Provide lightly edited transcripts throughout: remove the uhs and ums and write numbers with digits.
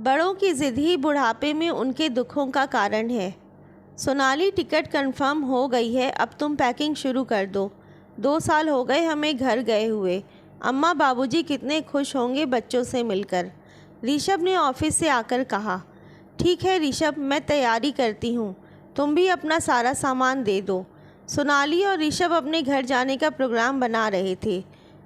बड़ों की जिद ही बुढ़ापे में उनके दुखों का कारण है। सोनाली, टिकट कंफर्म हो गई है, अब तुम पैकिंग शुरू कर दो। 2 साल हो गए हमें घर गए हुए। अम्मा बाबूजी कितने खुश होंगे बच्चों से मिलकर। ऋषभ ने ऑफिस से आकर कहा। ठीक है ऋषभ, मैं तैयारी करती हूँ, तुम भी अपना सारा सामान दे दो। सोनाली और ऋषभ अपने घर जाने का प्रोग्राम बना रहे थे।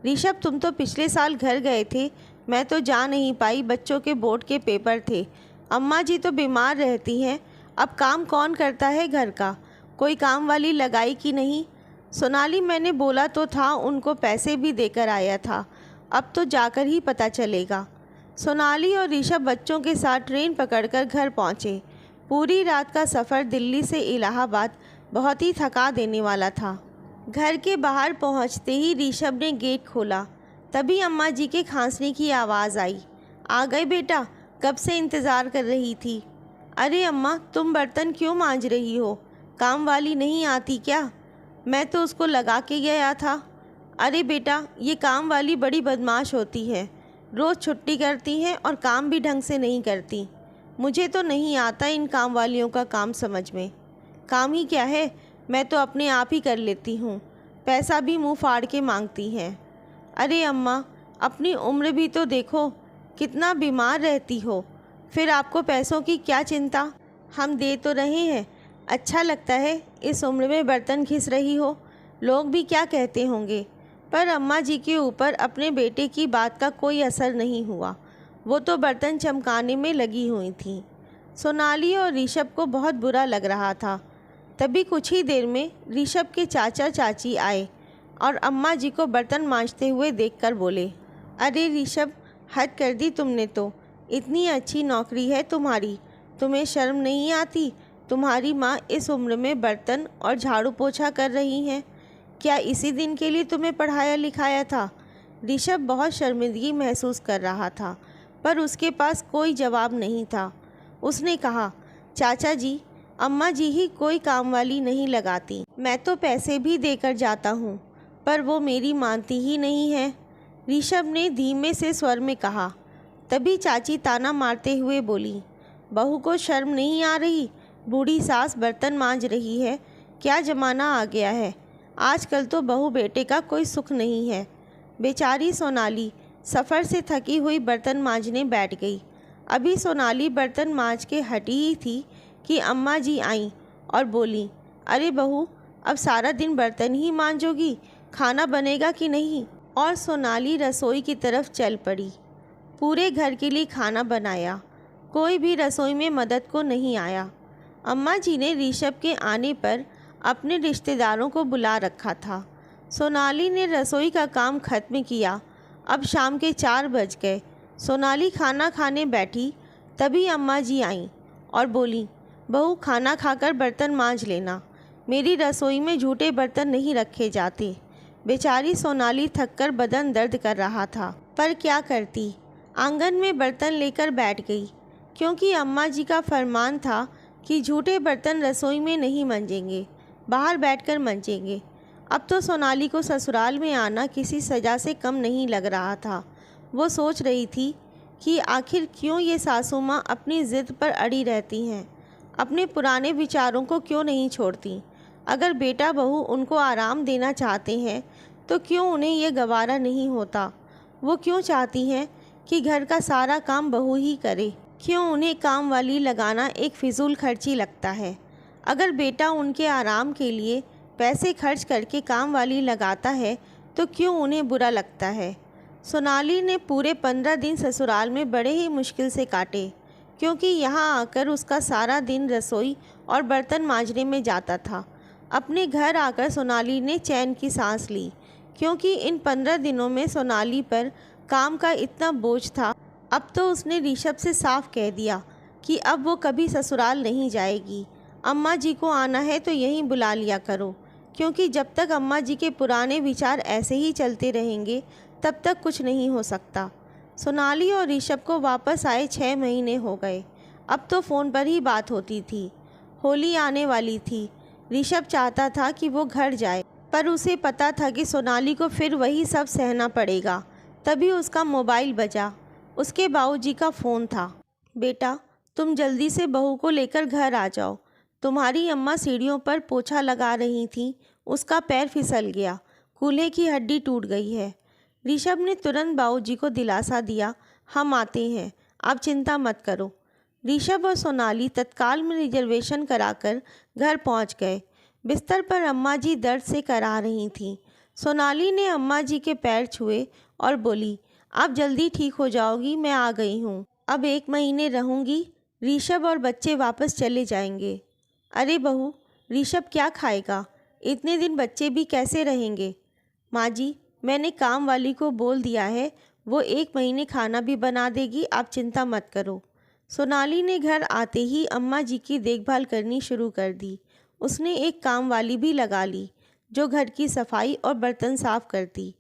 ऋषभ, तुम तो पिछले साल घर गए थे, मैं तो जा नहीं पाई, बच्चों के बोर्ड के पेपर थे। अम्मा जी तो बीमार रहती हैं, अब काम कौन करता है घर का? कोई काम वाली लगाई कि नहीं? सोनाली, मैंने बोला तो था, उनको पैसे भी देकर आया था, अब तो जाकर ही पता चलेगा। सोनाली और ऋषभ बच्चों के साथ ट्रेन पकड़कर घर पहुँचे। पूरी रात का सफ़र दिल्ली से इलाहाबाद बहुत ही थका देने वाला था। घर के बाहर पहुँचते ही ऋषभ ने गेट खोला, तभी अम्मा जी के खांसने की आवाज़ आई। आ गए बेटा, कब से इंतज़ार कर रही थी। अरे अम्मा, तुम बर्तन क्यों मांज रही हो? काम वाली नहीं आती क्या? मैं तो उसको लगा के गया था। अरे बेटा, ये काम वाली बड़ी बदमाश होती है, रोज़ छुट्टी करती हैं और काम भी ढंग से नहीं करती। मुझे तो नहीं आता इन काम वालियों का काम समझ में। काम ही क्या है, मैं तो अपने आप ही कर लेती हूँ, पैसा भी मुँह फाड़ के मांगती हैं। अरे अम्मा, अपनी उम्र भी तो देखो, कितना बीमार रहती हो, फिर आपको पैसों की क्या चिंता? हम दे तो रहे हैं, अच्छा लगता है इस उम्र में बर्तन घिस रही हो, लोग भी क्या कहते होंगे। पर अम्मा जी के ऊपर अपने बेटे की बात का कोई असर नहीं हुआ, वो तो बर्तन चमकाने में लगी हुई थी। सोनाली और ऋषभ को बहुत बुरा लग रहा था। तभी कुछ ही देर में ऋषभ के चाचा चाची आए और अम्मा जी को बर्तन मांजते हुए देखकर बोले। अरे ऋषभ, हद कर दी तुमने तो, इतनी अच्छी नौकरी है तुम्हारी, तुम्हें शर्म नहीं आती? तुम्हारी माँ इस उम्र में बर्तन और झाड़ू पोछा कर रही हैं, क्या इसी दिन के लिए तुम्हें पढ़ाया लिखाया था? ऋषभ बहुत शर्मिंदगी महसूस कर रहा था, पर उसके पास कोई जवाब नहीं था। उसने कहा, चाचा जी, अम्मा जी ही कोई काम वाली नहीं लगाती, मैं तो पैसे भी देकर जाता हूँ, पर वो मेरी मानती ही नहीं है। ऋषभ ने धीमे से स्वर में कहा। तभी चाची ताना मारते हुए बोली, बहू को शर्म नहीं आ रही? बूढ़ी सास बर्तन मांज रही है, क्या ज़माना आ गया है, आजकल तो बहू बेटे का कोई सुख नहीं है। बेचारी सोनाली सफ़र से थकी हुई बर्तन मांजने बैठ गई। अभी सोनाली बर्तन मांज के हटी ही थी कि अम्मा जी आईं और बोली, अरे बहू, अब सारा दिन बर्तन ही मांजोगी, खाना बनेगा कि नहीं? और सोनाली रसोई की तरफ चल पड़ी। पूरे घर के लिए खाना बनाया, कोई भी रसोई में मदद को नहीं आया। अम्मा जी ने ऋषभ के आने पर अपने रिश्तेदारों को बुला रखा था। सोनाली ने रसोई का काम खत्म किया। अब शाम के 4 बज गए। सोनाली खाना खाने बैठी, तभी अम्मा जी आईं और बोली, बहू, खाना खाकर बर्तन मांज लेना, मेरी रसोई में झूठे बर्तन नहीं रखे जाते। बेचारी सोनाली थककर बदन दर्द कर रहा था, पर क्या करती, आंगन में बर्तन लेकर बैठ गई, क्योंकि अम्मा जी का फरमान था कि झूठे बर्तन रसोई में नहीं मंजेंगे, बाहर बैठकर मंजेंगे। अब तो सोनाली को ससुराल में आना किसी सज़ा से कम नहीं लग रहा था। वो सोच रही थी कि आखिर क्यों ये सासू माँ अपनी ज़िद पर अड़ी रहती हैं, अपने पुराने विचारों को क्यों नहीं छोड़ती। अगर बेटा बहू उनको आराम देना चाहते हैं तो क्यों उन्हें यह गवारा नहीं होता? वो क्यों चाहती हैं कि घर का सारा काम बहू ही करे? क्यों उन्हें काम वाली लगाना एक फिजूल खर्ची लगता है? अगर बेटा उनके आराम के लिए पैसे खर्च करके काम वाली लगाता है तो क्यों उन्हें बुरा लगता है? सोनाली ने पूरे 15 दिन ससुराल में बड़े ही मुश्किल से काटे, क्योंकि यहाँ आकर उसका सारा दिन रसोई और बर्तन मांजने में जाता था। अपने घर आकर सोनाली ने चैन की सांस ली, क्योंकि इन 15 दिनों में सोनाली पर काम का इतना बोझ था। अब तो उसने ऋषभ से साफ कह दिया कि अब वो कभी ससुराल नहीं जाएगी। अम्मा जी को आना है तो यहीं बुला लिया करो, क्योंकि जब तक अम्मा जी के पुराने विचार ऐसे ही चलते रहेंगे तब तक कुछ नहीं हो सकता। सोनाली और ऋषभ को वापस आए 6 महीने हो गए। अब तो फ़ोन पर ही बात होती थी। होली आने वाली थी। ऋषभ चाहता था कि वो घर जाए, पर उसे पता था कि सोनाली को फिर वही सब सहना पड़ेगा। तभी उसका मोबाइल बजा। उसके बाबूजी का फ़ोन था। बेटा, तुम जल्दी से बहू को लेकर घर आ जाओ। तुम्हारी अम्मा सीढ़ियों पर पोछा लगा रही थीं, उसका पैर फिसल गया, कूल्हे की हड्डी टूट गई है। ऋषभ ने तुरंत बाबूजी को दिलासा दिया, हम आते हैं, आप चिंता मत करो। ऋषभ और सोनाली तत्काल में रिजर्वेशन कराकर घर पहुंच गए। बिस्तर पर अम्मा जी दर्द से करा रही थीं। सोनाली ने अम्मा जी के पैर छुए और बोली, आप जल्दी ठीक हो जाओगी, मैं आ गई हूँ। अब 1 महीने रहूँगी, ऋषभ और बच्चे वापस चले जाएंगे। अरे बहू, ऋषभ क्या खाएगा? इतने दिन बच्चे भी कैसे रहेंगे? माँ जी, मैंने काम वाली को बोल दिया है, वो 1 महीने खाना भी बना देगी, आप चिंता मत करो। सोनाली ने घर आते ही अम्मा जी की देखभाल करनी शुरू कर दी। उसने एक काम वाली भी लगा ली जो घर की सफाई और बर्तन साफ करती।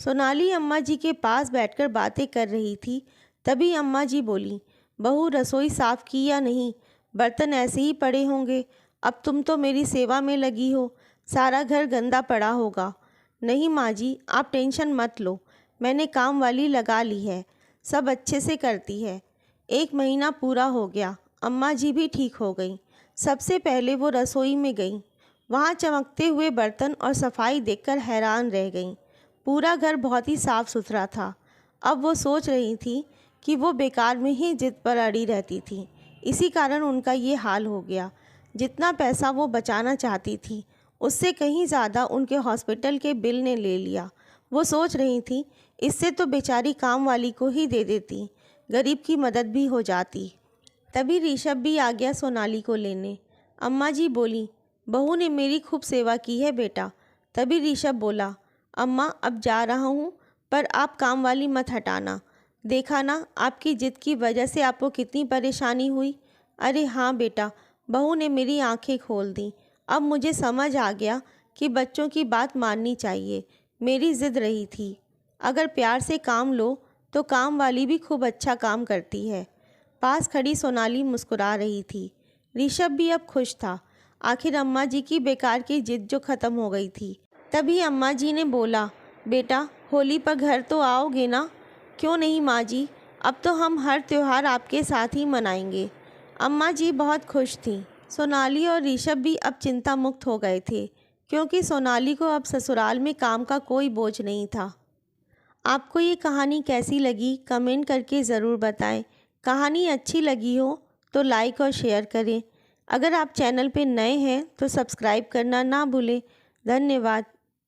सोनाली अम्मा जी के पास बैठकर बातें कर रही थी, तभी अम्मा जी बोली, बहू रसोई साफ की या नहीं? बर्तन ऐसे ही पड़े होंगे, अब तुम तो मेरी सेवा में लगी हो, सारा घर गंदा पड़ा होगा। नहीं माँ जी, आप टेंशन मत लो, मैंने काम वाली लगा ली है, सब अच्छे से करती है। 1 महीना पूरा हो गया, अम्मा जी भी ठीक हो गईं। सबसे पहले वो रसोई में गईं, वहाँ चमकते हुए बर्तन और सफाई देखकर हैरान रह गईं। पूरा घर बहुत ही साफ सुथरा था। अब वो सोच रही थी कि वो बेकार में ही जिद पर अड़ी रहती थी, इसी कारण उनका ये हाल हो गया। जितना पैसा वो बचाना चाहती थी, उससे कहीं ज़्यादा उनके हॉस्पिटल के बिल ने ले लिया। वो सोच रही थी, इससे तो बेचारी काम वाली को ही दे देती, गरीब की मदद भी हो जाती। तभी ऋषभ भी आ गया सोनाली को लेने। अम्मा जी बोली, बहू ने मेरी खूब सेवा की है बेटा। तभी ऋषभ बोला, अम्मा अब जा रहा हूँ, पर आप काम वाली मत हटाना। देखा ना, आपकी जिद की वजह से आपको कितनी परेशानी हुई। अरे हाँ बेटा, बहू ने मेरी आंखें खोल दी। अब मुझे समझ आ गया कि बच्चों की बात माननी चाहिए। मेरी जिद रही थी। अगर प्यार से काम लो तो काम वाली भी खूब अच्छा काम करती है। पास खड़ी सोनाली मुस्कुरा रही थी। ऋषभ भी अब खुश था। आखिर अम्मा जी की बेकार की जिद जो ख़त्म हो गई थी। तभी अम्मा जी ने बोला, बेटा होली पर घर तो आओगे ना? क्यों नहीं माँ जी, अब तो हम हर त्यौहार आपके साथ ही मनाएंगे। अम्मा जी बहुत खुश थीं। सोनाली और ऋषभ भी अब चिंता मुक्त हो गए थे, क्योंकि सोनाली को अब ससुराल में काम का कोई बोझ नहीं था। आपको ये कहानी कैसी लगी कमेंट करके ज़रूर बताएं। कहानी अच्छी लगी हो तो लाइक और शेयर करें। अगर आप चैनल पे नए हैं तो सब्सक्राइब करना ना भूलें। धन्यवाद।